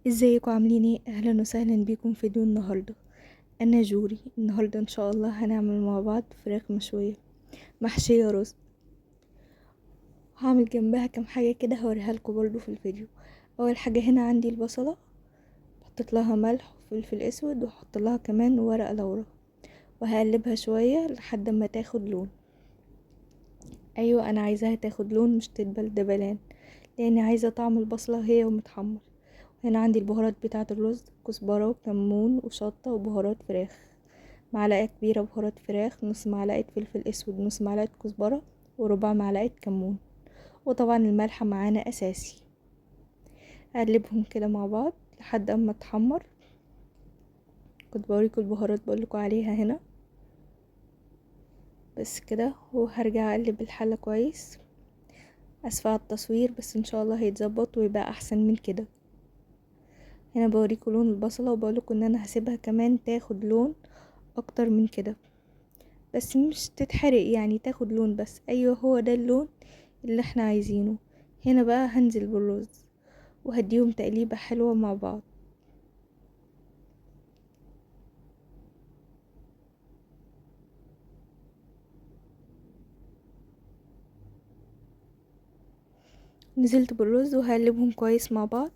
ازيكم عاملين ايه؟ اهلا وسهلا بيكم في فيديو النهارده. انا جوري. النهارده ان شاء الله هنعمل مع بعض فراخ مشويه محشيه رز. هعمل جنبها كام حاجه كده هوريها لكم برضو في الفيديو. اول حاجه هنا عندي البصله، حطيت لها ملح وفلفل اسود وحط لها كمان ورق لورا، وهقلبها شويه لحد ما تاخد لون. ايوه انا عايزاها تاخد لون مش تدبل دبلان، لاني عايزه طعم البصله هي ومتحمر. هنا عندي البهارات بتاعه الرز: كزبره وكمون وشطه وبهارات فراخ، معلقه كبيره بهارات فراخ، نص معلقه فلفل اسود، نص معلقه كزبره، وربع معلقه كمون، وطبعا الملح معانا اساسي. اقلبهم كده مع بعض لحد اما تحمر. كنت بوريكم البهارات بقولكوا عليها هنا. بس كده، وهرجع اقلب الحله كويس. اسفه على التصوير بس ان شاء الله هيتظبط ويبقى احسن من كده. هنا بوريكم لون البصله وبقولكوا ان انا هسيبها كمان تاخد لون اكتر من كده، بس مش تتحرق، يعني تاخد لون بس. ايوه هو ده اللون اللي احنا عايزينه. هنا بقى هنزل بالرز وهديهم تقليبة حلوة مع بعض. نزلت بالرز وهقلبهم كويس مع بعض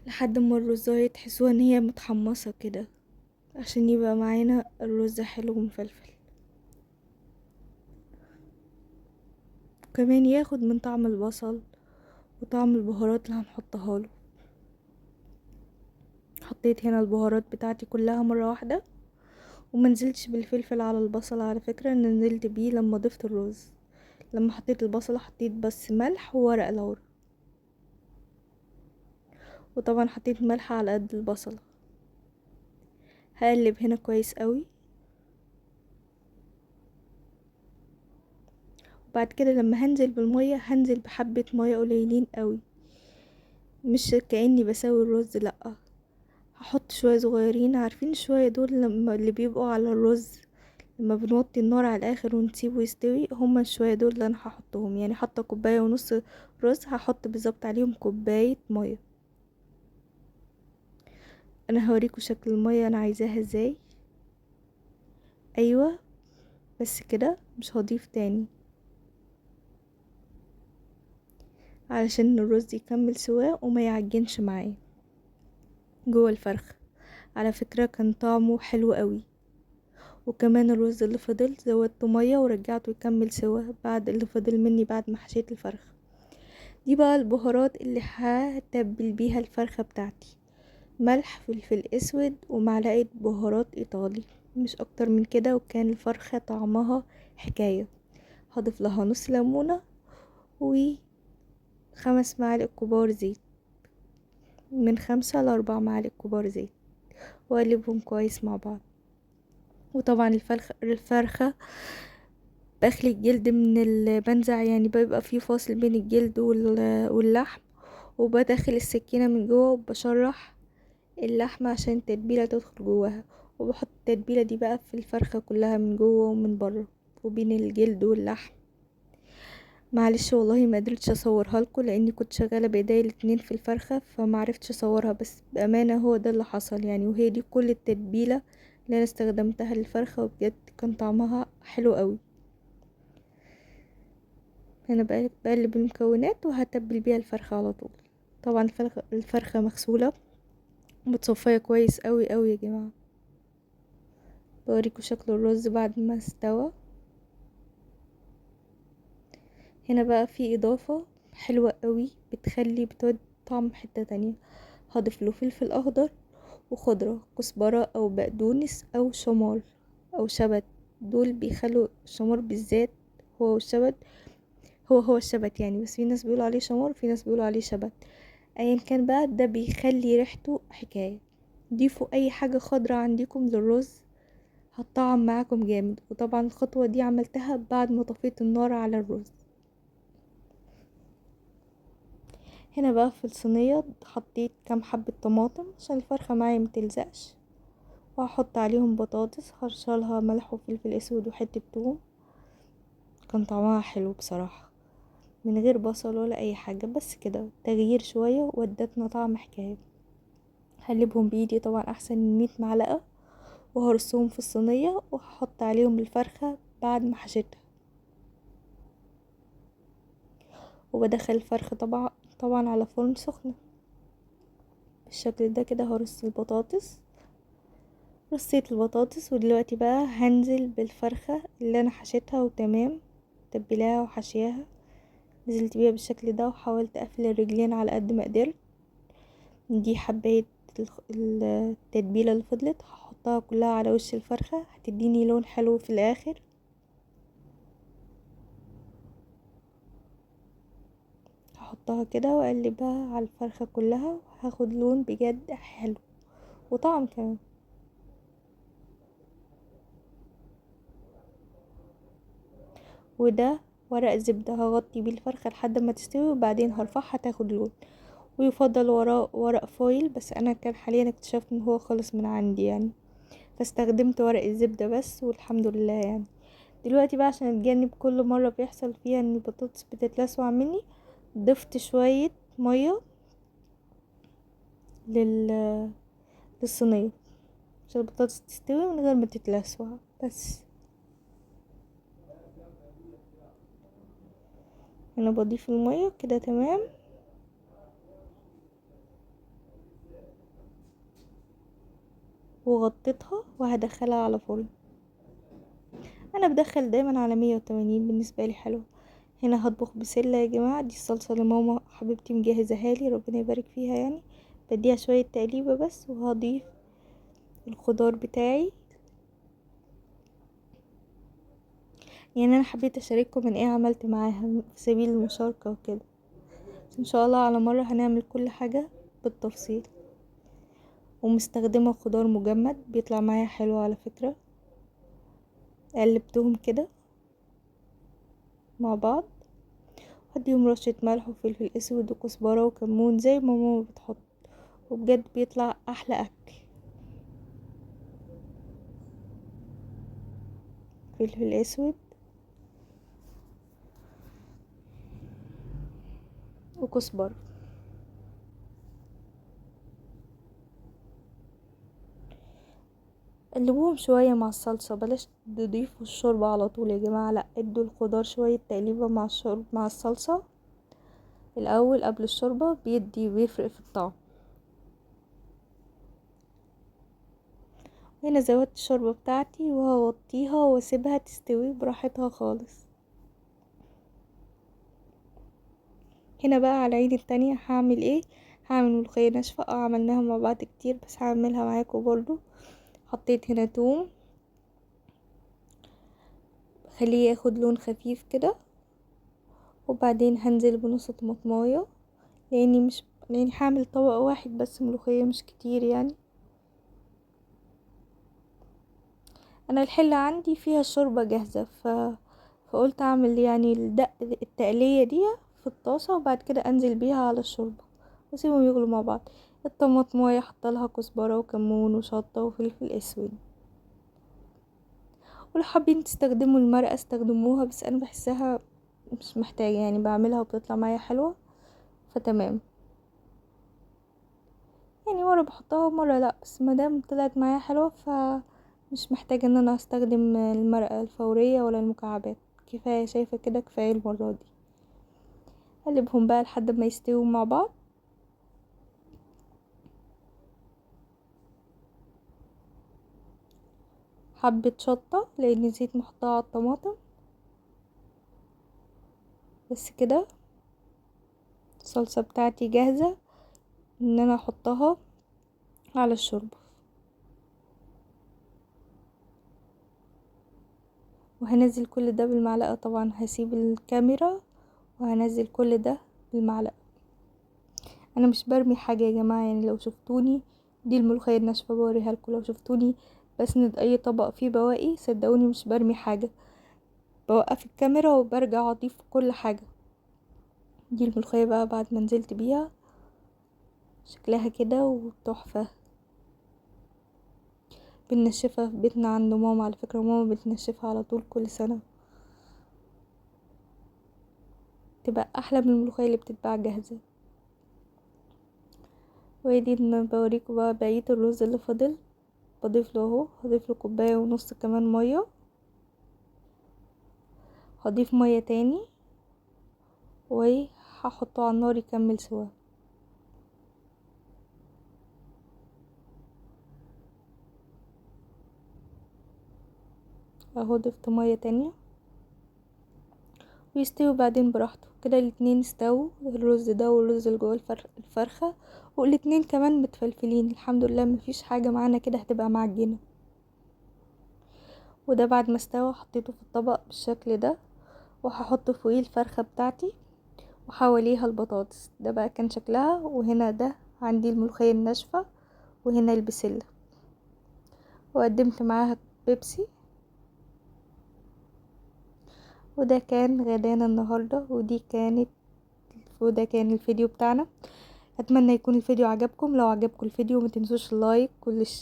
لحد ما الرزاية تحسوها ان هي متحمصة كده، عشان يبقى معانا الرز حلو ومفلفل، وكمان ياخد من طعم البصل وطعم البهارات اللي هنحطها له. حطيت هنا البهارات بتاعتي كلها مرة واحدة، ومنزلتش بالفلفل على البصل على فكرة، ان نزلت بيه لما ضفت الرز. لما حطيت البصلة حطيت بس ملح وورق لورا، وطبعا حطيت ملح على قد البصلة. هقلب هنا كويس قوي. وبعد كده لما هنزل بالمية هنزل بحبة مية قليلين قوي، مش كأني بسوي الرز، لأ، هحط شوية صغيرين. عارفين شوية دول لما اللي بيبقوا على الرز لما بنوطي النار على الاخر ونسيبه يستوي، هما الشوية دول اللي انا هحطهم. يعني حاطة كوباية ونص رز، هحط بالظبط عليهم كوباية مية. انا هوريكم شكل المية انا عايزاها ازاي. ايوه بس كده، مش هضيف تاني علشان الرز يكمل سواه وما يعجنش معايا جوه الفرخ. على فكرة كان طعمه حلو قوي. وكمان الرز اللي فضل زودته مية ورجعته يكمل سوا بعد اللي فضل مني بعد ما حشيت الفرخ. دي بقى البهارات اللي هتبل بيها الفرخة بتاعتي: ملح، فلفل اسود، ومعلقة بهارات ايطالي، مش اكتر من كده. وكان الفرخة طعمها حكاية. هضيف لها نص ليمونة و5 معالق كبار زيت، من 5 ل4 معالق كبار زيت، واقلبهم كويس مع بعض. وطبعا الفرخة بخلي الجلد بنزع، يعني بيبقى فيه فاصل بين الجلد واللحم، وبدخل السكينة من جوه وبشرح اللحمة عشان التتبيلة تدخل جواها، وبحط التتبيلة دي بقى في الفرخة كلها من جوه ومن بره وبين الجلد واللحم. معلش والله ما قدرتش اصورها لكم لاني كنت شغاله بايديا الاتنين في الفرخه، فمعرفتش اصورها، بس بامانه هو ده اللي حصل يعني. وهي دي كل التتبيله اللي انا استخدمتها للفرخه، وبجد كان طعمها حلو قوي. هنا بقلب المكونات وهتبل بيها الفرخه على طول. طبعا الفرخه مغسوله متصفيه كويس قوي قوي يا جماعه. بوريكم شكل الرز بعد ما استوى. هنا بقى في اضافه حلوه قوي بتودي طعم حته تانية. هضيف له فلفل اخضر وخضرة: كزبرة او بقدونس او شمار او شبت. دول بيخلوا الشمار بالذات هو والشبت، هو الشبت يعني، بس في ناس بيقولوا عليه شمار وفي ناس بيقولوا عليه شبت. ايا كان بقى ده بيخلي ريحته حكاية. ضيفوا اي حاجة خضرة عندكم للرز هتطعم معاكم جامد. وطبعا الخطوة دي عملتها بعد ما طفيت النار على الرز. هنا بقى في الصينية حطيت كام حبة طماطم عشان الفرخة معايا متلزقش، وهحط عليهم بطاطس هرشلها ملح وفلفل اسود وحتة توم. كان طعمها حلو بصراحة. من غير بصل ولا اي حاجة، بس كده تغيير شوية وادتنا طعم حكاية. هقلبهم بايدي طبعا احسن من 100 معلقة، وهرصهم في الصينية وهحط عليهم الفرخة بعد ما حشيتها. وبدخل الفرخة طبعا على فرن سخنة بالشكل ده. كده هرص البطاطس، رصيت البطاطس، ودلوقتي بقى هنزل بالفرخة اللي انا حشيتها وتمام تبلاها وحشياها. نزلت بيها بالشكل ده وحاولت اقفل الرجلين على قد ما قدرت. دي حباية التتبيلة اللي فضلت هحطها كلها على وش الفرخة، هتديني لون حلو في الاخر. هحطها كده واقلبها على الفرخة كلها، وهاخد لون بجد حلو وطعم كمان. وده ورق زبدة هغطي بيه الفرخة لحد ما تستوي، وبعدين هرفعها تاخد لون. ويفضل ورق فويل، بس انا كان حاليا اكتشفت ان هو خلص من عندي يعني، فاستخدمت ورق الزبدة بس، والحمد لله يعني. دلوقتي بقى عشان اتجنب كل مرة بيحصل فيها ان البطاطس بتتلسع مني، ضفت شوية مية لل... للصينية عشان البطاطس تستوي من غير ما تتلسع بس. انا بضيف المية كده تمام. وغطيتها وهدخلها على فرن. انا بدخل دايما على 180، بالنسبة لي حلو. هنا هطبخ بسلة يا جماعة، دي الصلصة اللي ماما حبيبتي مجهزها لي، ربنا يبارك فيها يعني. بديها شوية تقليبة بس، وهضيف الخضار بتاعي. يعني انا حبيت اشارككم من ايه عملت معاها في سبيل المشاركة وكده. ان شاء الله على مرة هنعمل كل حاجة بالتفصيل. ومستخدمة خضار مجمد بيطلع معايا حلو على فكرة. قلبتهم كده مع بعض، هديهم رشة ملح وفلفل اسود وكزبرة وكمون زي ما ماما بتحط، وبجد بيطلع احلى اكل. فلفل اسود وكزبرة. قلبوهم شوية مع الصلصة، بلاش تضيفوا الشوربة على طول يا جماعة، لا ادوا الخضار شوية تقليبة مع الشوربة مع الصلصة الاول قبل الشوربة، بيفرق في الطعم. هنا زودت الشوربة بتاعتي وهوطيها واسيبها تستوي براحتها خالص. هنا بقى على العين التانية هعمل ايه؟ هعمل ملوخية ناشفة. عملناها مع بعض كتير بس هعملها معاكم برضو. حطيت هنا توم، خليه ياخد لون خفيف كده، وبعدين هنزل بنص طماطمايه، لاني هعمل طبق واحد بس ملوخية مش كتير يعني. انا الحلة عندي فيها الشوربة جاهزة، فقلت اعمل يعني التقلية دي في الطاسة، وبعد كده انزل بيها على الشوربة واسيبهم يغلوا مع بعض. الطماطمايه حط لها كزبرة وكمون وشطة وفلفل اسود. ولو حابين تستخدموا المرقة استخدموها، بس انا بحسها مش محتاجة يعني، بعملها وبتطلع معايا حلوة فتمام. يعني مرة بحطها ومرة لا، بس مادام طلعت معايا حلوة فمش محتاجة ان انا استخدم المرقة الفورية ولا المكعبات. كفاية، شايفة كده كفاية المرة دي. قلبهم بقى لحد ما يستووا مع بعض. حبة شطة لاني نسيت نحطها على الطماطم. بس كده الصلصة بتاعتي جاهزة ان انا احطها على الشوربة. وهنزل كل ده بالمعلقة، طبعا هسيب الكاميرا وهنزل كل ده بالمعلقة. انا مش برمي حاجة يا جماعة يعني، لو شفتوني دي الملوخية الناشفة بوريها لكم، لو شفتوني بسند اي طبق فيه بواقي صدقوني مش برمي حاجة، بوقف الكاميرا وبرجع اضيف كل حاجة. دي الملوخية بقى بعد ما نزلت بيها شكلها كده وتحفة. بننشفها في بيتنا عند ماما على فكرة، ماما بتنشفها على طول كل سنة. تبقى احلى من الملوخية اللي بتتباع جاهزة. وادي إن بوريكم بقى بقية الرز اللي فاضل. بضيف له اهو، هضيف له كوباية ونص كمان مية، هضيف مية تاني وهحطه على النار يكمل سوا. اهو ضفت مية تانية ويستوي بعدين براحته. كده الاتنين استووا، الرز ده والرز اللي جوه الفرخة، والاتنين كمان متفلفلين الحمد لله، مفيش حاجة معانا كده هتبقى معجنة. وده بعد ما استوى حطيته في الطبق بالشكل ده، وهحط فوقيه الفرخة بتاعتي وحواليها البطاطس. ده بقى كان شكلها. وهنا ده عندي الملوخية الناشفة، وهنا البسلة، وقدمت معاها بيبسي. وده كان غدانا النهاردة، وده كان الفيديو بتاعنا. اتمنى يكون الفيديو عجبكم. لو عجبكم الفيديو ما تنسوش اللايك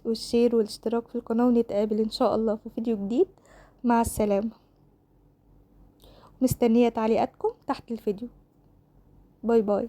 والشير والاشتراك في القناة، ونتقابل ان شاء الله في فيديو جديد. مع السلامة. مستنية تعليقاتكم تحت الفيديو. باي باي.